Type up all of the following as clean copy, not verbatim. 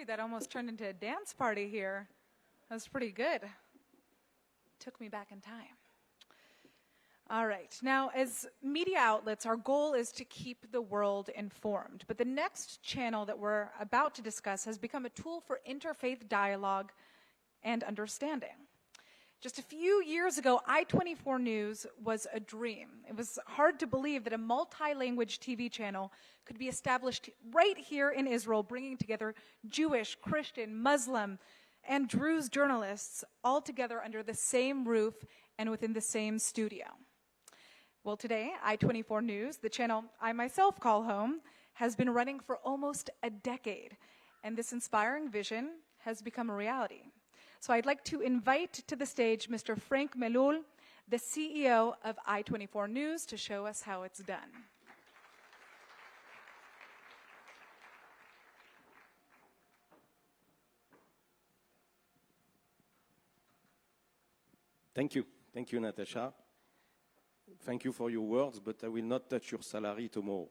worried that almost turned into a dance party here. That was pretty good. Took me back in time. All right. Now, as media outlets, our goal is to keep the world informed. But the next channel that we're about to discuss has become a tool for interfaith dialogue and understanding. Just a few years ago, I24 News was a dream. It was hard to believe that a multi-language TV channel could be established right here in Israel, bringing together Jewish, Christian, Muslim, and Druze journalists all together under the same roof and within the same studio. Well, today, I24 News, the channel I myself call home, has been running for almost a decade, and this inspiring vision has become a reality. So I'd like to invite to the stage Mr. Frank Melloul, the CEO of I24 News, to show us how it's done. Thank you. Thank you, Natasha. Thank you for your words, but I will not touch your salary tomorrow.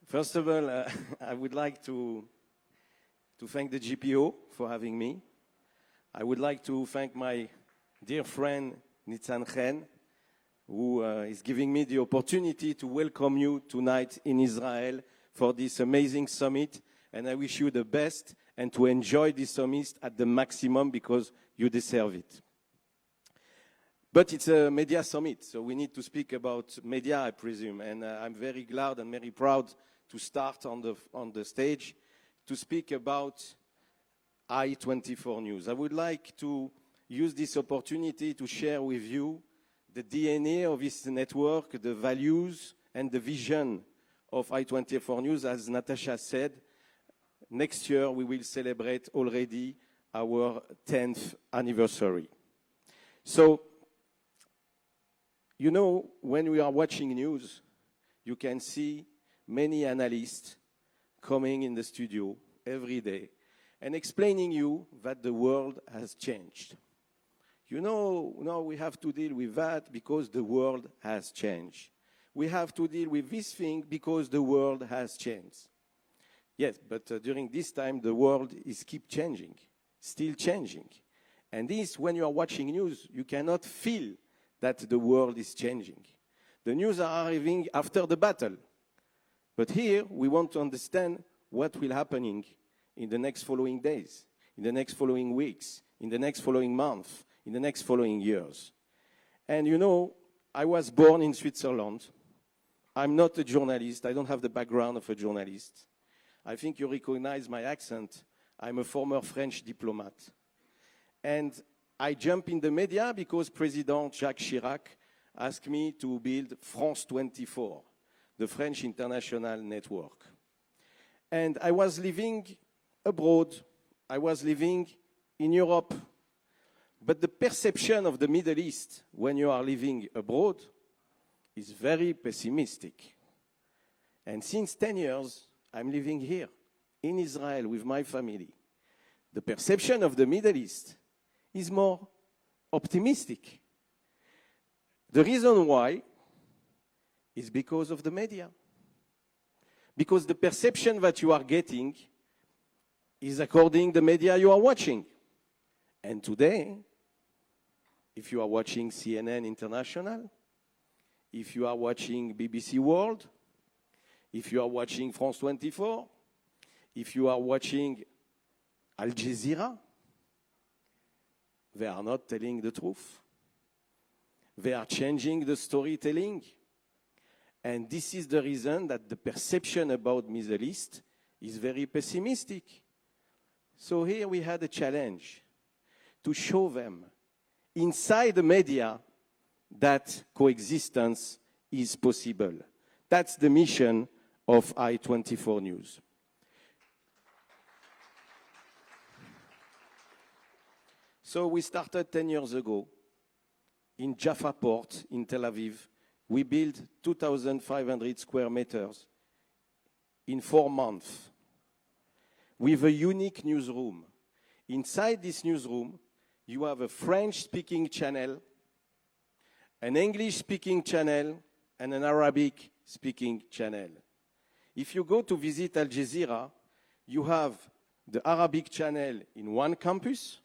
First of all, I would like to thank the GPO for having me. I would like to thank my dear friend Nitzan Chen, who is giving me the opportunity to welcome you tonight in Israel for this amazing summit. And I wish you the best and to enjoy this summit at the maximum because you deserve it. But it's a media summit, so we need to speak about media, I presume. And I'm very glad and very proud to start on the stage to speak about I24 News. I would like to use this opportunity to share with you the DNA of this network, the values and the vision of I24 News. As Natasha said, next year we will celebrate already our 10th anniversary. So, you know, when we are watching news, you can see many analysts coming in the studio every day and explaining you that the world has changed. You know, now we have to deal with that because the world has changed. We have to deal with this thing because the world has changed. Yes, but during this time, the world is keep changing, still changing. And this, when you are watching news, you cannot feel that the world is changing. The news are arriving after the battle. But here, we want to understand what will happening in the next following days, in the next following weeks, in the next following month, in the next following years. And you know, I was born in Switzerland. I'm not a journalist. I don't have the background of a journalist. I think you recognize my accent. I'm a former French diplomat. And I jump in the media because President Jacques Chirac asked me to build France 24, the French international network. And I was living abroad. I was living in Europe. But the perception of the Middle East when you are living abroad is very pessimistic. And since 10 years, I'm living here in Israel with my family. The perception of the Middle East is more optimistic. The reason why is because of the media. Because the perception that you are getting is according to the media you are watching. And today, if you are watching CNN International, if you are watching BBC World, if you are watching France 24, if you are watching Al Jazeera, they are not telling the truth. They are changing the storytelling. And this is the reason that the perception about Middle East is very pessimistic. So here we had a challenge to show them inside the media that coexistence is possible. That's the mission of I24 News. So we started 10 years ago in Jaffa Port in Tel Aviv. We built 2,500 square meters in 4 months with a unique newsroom. Inside this newsroom, you have a French-speaking channel, an English-speaking channel, and an Arabic-speaking channel. If you go to visit Al Jazeera, you have the Arabic channel in one campus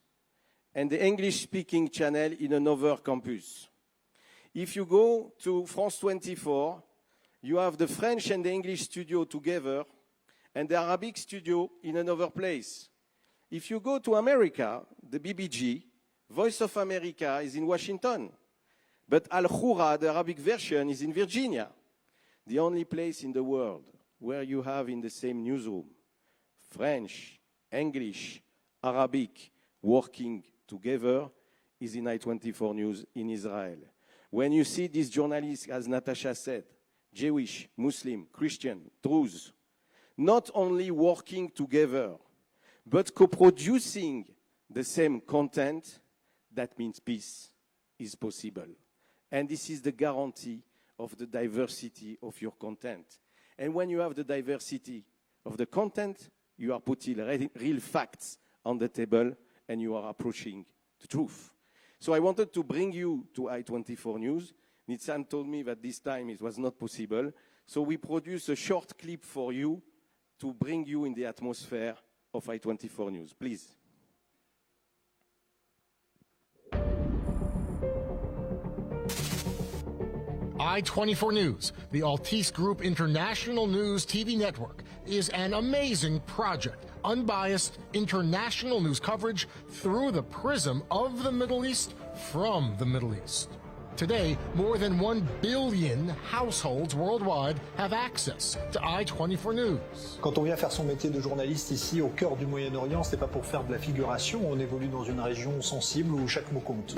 and the English-speaking channel in another campus. If you go to France 24, you have the French and the English studio together and the Arabic studio in another place. If you go to America, the BBG, Voice of America, is in Washington. But Al-Khura, the Arabic version, is in Virginia. The only place in the world where you have in the same newsroom French, English, Arabic working together is in I24 News in Israel. When you see these journalists, as Natasha said, Jewish, Muslim, Christian, Druze, not only working together, but co-producing the same content, that means peace is possible. And this is the guarantee of the diversity of your content. And when you have the diversity of the content, you are putting real facts on the table and you are approaching the truth. So I wanted to bring you to I24 News. Nitzan told me that this time it was not possible. So we produced a short clip for you to bring you in the atmosphere of I24 News. Please. I24 News, the Altice Group International News TV network, is an amazing project. Unbiased international news coverage through the prism of the Middle East from the Middle East. Today, more than 1 billion households worldwide have access to I24 News. Quand on vient faire son métier de journaliste ici au cœur du Moyen-Orient, c'est pas pour faire de la figuration, on évolue dans une région sensible où chaque mot compte.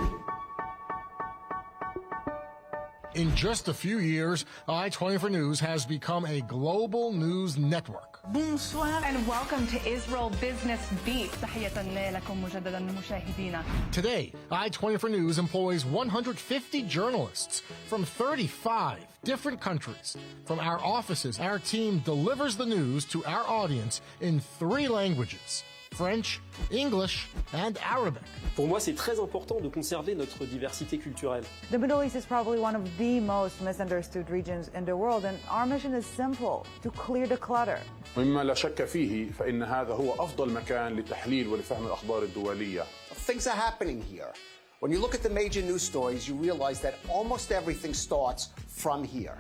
In just a few years, I24 News has become a global news network. Bonsoir and welcome to Israel Business Beat. تحية لكم مجددا مشاهدينا. Today, I24 News employs 150 journalists from 35 different countries. From our offices, our team delivers the news to our audience in 3 languages: French, English, and Arabic. Pour moi, c'est très important de conserver notre diversité culturelle. The Middle East is probably one of the most misunderstood regions in the world, and our mission is simple: to clear the clutter. مما لا شك فيه فإن هذا هو أفضل مكان لتحليل ولفهم الأخبار الدولية. Things are happening here. When you look at the major news stories, you realize that almost everything starts from here.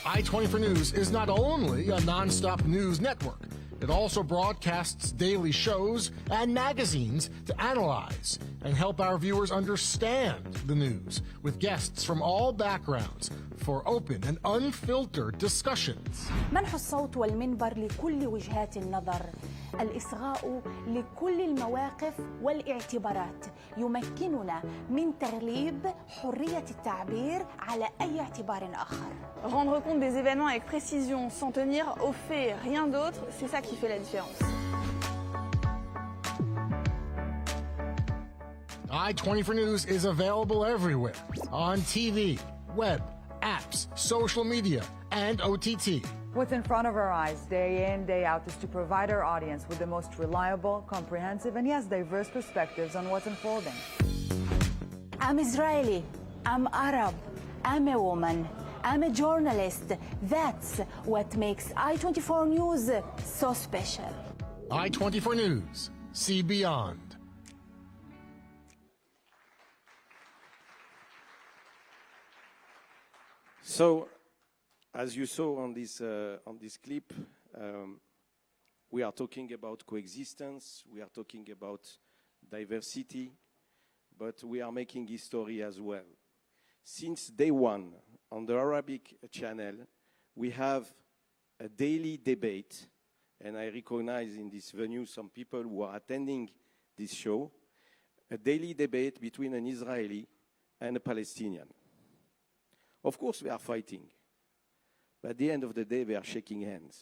I24 News is not only a non-stop news network, it also broadcasts daily shows and magazines to analyze and help our viewers understand the news with guests from all backgrounds for open and unfiltered discussions. منح الصوت والمنبر لكل وجهات النظر، الإصغاء لكل المواقف والاعتبارات يمكننا من تغليب حرية التعبير على أي اعتبار آخر. Rendre compte des événements avec précision, sans tenir aux faits, rien d'autre, c'est ça qui fait la différence. I24 News is available everywhere, on TV, web, apps, social media, and OTT. What's in front of our eyes, day in, day out, is to provide our audience with the most reliable, comprehensive, and yes, diverse perspectives on what's unfolding. I'm Israeli, I'm Arab, I'm a woman, I'm a journalist. That's what makes I24 News so special. I24 News, see beyond. So, as you saw on this clip, we are talking about coexistence, we are talking about diversity, but we are making history as well. Since day one, on the Arabic channel, we have a daily debate, and I recognize in this venue some people who are attending this show, a daily debate between an Israeli and a Palestinian. Of course, we are fighting. But at the end of the day, we are shaking hands.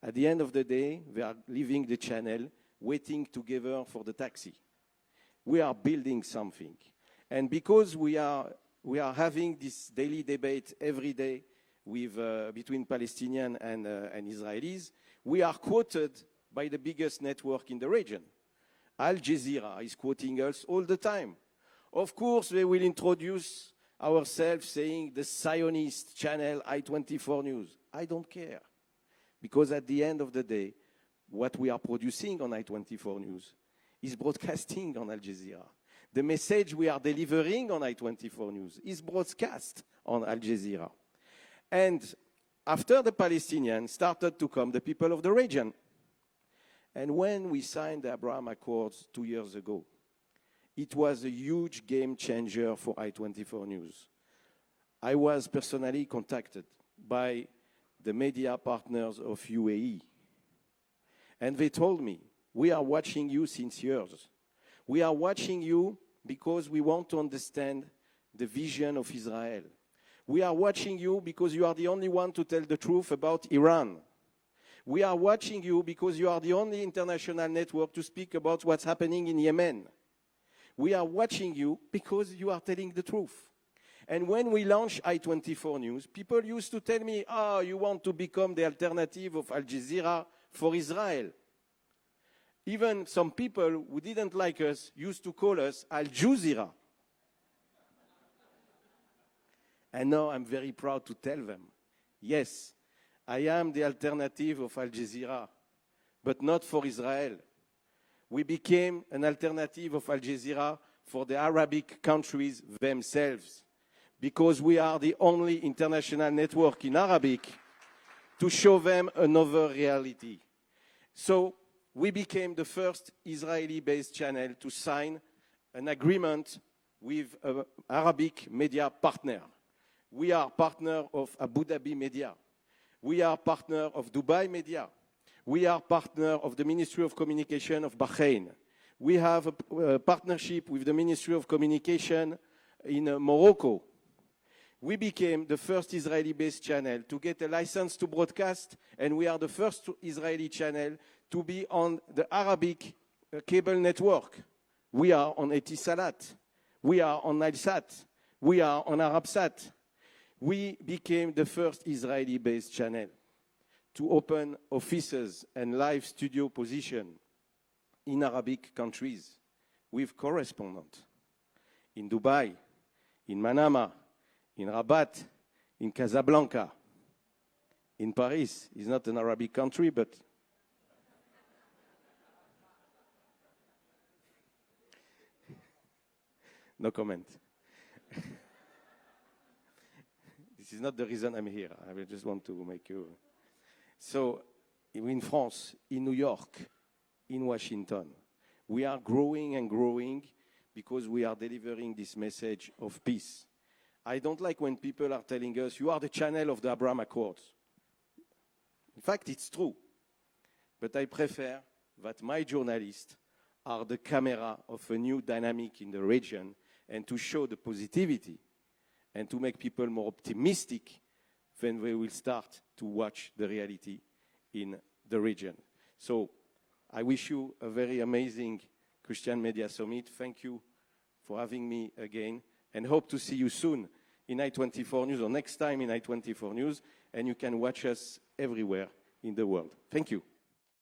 At the end of the day, we are leaving the channel, waiting together for the taxi. We are building something. And because we are having this daily debate every day with, between Palestinians and Israelis, we are quoted by the biggest network in the region. Al Jazeera is quoting us all the time. Of course, they will introduce ourselves saying the Zionist channel I24 News. I don't care. Because at the end of the day, what we are producing on I24 News is broadcasting on Al Jazeera. The message we are delivering on I24 News is broadcast on Al Jazeera. And after the Palestinians started to come, the people of the region. And when we signed the Abraham Accords 2 years ago, it was a huge game changer for I24 News. I was personally contacted by the media partners of UAE. And they told me, we are watching you since years. We are watching you because we want to understand the vision of Israel. We are watching you because you are the only one to tell the truth about Iran. We are watching you because you are the only international network to speak about what's happening in Yemen. We are watching you because you are telling the truth. And when we launched I24 News, people used to tell me, oh, you want to become the alternative of Al Jazeera for Israel. Even some people who didn't like us used to call us Al Jazeera. And now I'm very proud to tell them, yes, I am the alternative of Al Jazeera, but not for Israel. We became an alternative of Al Jazeera for the Arabic countries themselves, because we are the only international network in Arabic to show them another reality. So we became the first Israeli-based channel to sign an agreement with an Arabic media partner. We are partner of Abu Dhabi Media. We are partner of Dubai Media. We are partner of the Ministry of Communication of Bahrain. We have a partnership with the Ministry of Communication in Morocco. We became the first Israeli-based channel to get a license to broadcast, and we are the first Israeli channel to be on the Arabic cable network. We are on Etisalat. We are on Nilesat. We are on Arabsat. We became the first Israeli-based channel to open offices and live studio position in Arabic countries with correspondents in Dubai, in Manama, in Rabat, in Casablanca, in Paris. It's not an Arabic country, but no comment. This is not the reason I'm here. I just want to make you... So, in France, in New York, in Washington, we are growing and growing because we are delivering this message of peace. I don't like when people are telling us, you are the channel of the Abraham Accords. In fact, it's true. But I prefer that my journalists are the camera of a new dynamic in the region and to show the positivity and to make people more optimistic when they will start to watch the reality in the region. So I wish you a very amazing Christian Media Summit. Thank you for having me again, and hope to see you soon in I24 News, or next time in I24 News, and you can watch us everywhere in the world. Thank you.